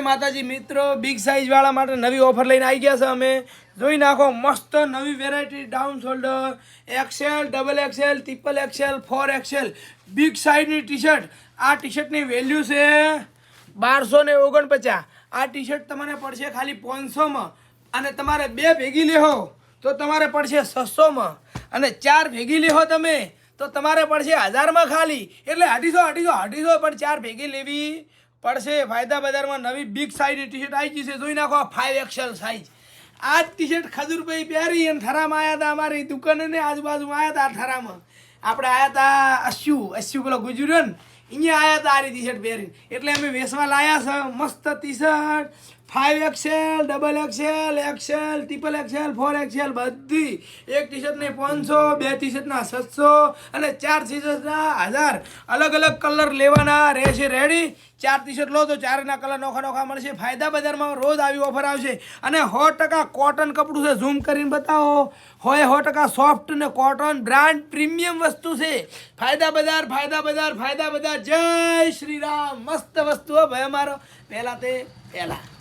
માતાજી મિત્રો, big size વાળા માટે નવી ઓફર લઈને આવી ગયા છે અમે. જોઈ નાખો, મસ્ત નવી variety, down shoulder, XL, double XL, triple XL, 4XL big સાઇઝની ટી શર્ટ. આ ટી શર્ટની વેલ્યુ છે 1249. આ ટી શર્ટ તમને પડશે ખાલી 500માં, અને તમારે 2 ભેગી લેહો તો તમારે પડશે 600માં, અને 4 ભેગી લેહો તમે તો તમારે પડશે 1000માં ખાલી. એટલે 250 પણ 4 ભેગી લેવી પડશે. ફાયદા બજારમાં નવી બિગ સાઇઝની ટી શર્ટ આવી ગઈ છે. જોઈ નાખો, 5XL સાઇઝ. આ ટી શર્ટ ખજૂરભાઈ પહેરી અને થરામાં આવ્યા હતા. અમારી દુકાને આજુબાજુમાં આવ્યા હતા. થરામાં આપણે આવ્યા હતા. અશ્યુ પેલો ગુજર્યો ને, અહીંયા આવ્યા હતા આ ટી શર્ટ પહેરીને. એટલે અમે વેચવા લાયા છે મસ્ત T shirt. 5XL, double XL, XL, triple XL, 4XL બધી. એક ટી શર્ટને 500, 2 ટી શર્ટના 600, અને 4 ટી શર્ટના 1000. અલગ અલગ કલર લેવાના રહેશે. રેડી? 4 ટી શર્ટ લો તો 4ના કલર નોખા મળશે. ફાયદા બજારમાં રોજ આવી ઓફર આવશે. અને 100% કોટન કપડું છે. ઝૂમ કરીને બતાવો. હોય 100% સોફ્ટ ને કોટન બ્રાન્ડ પ્રીમિયમ વસ્તુ છે. ફાયદા બજાર. જય શ્રી રામ. મસ્ત વસ્તુ હો ભાઈ અમારો. પહેલા.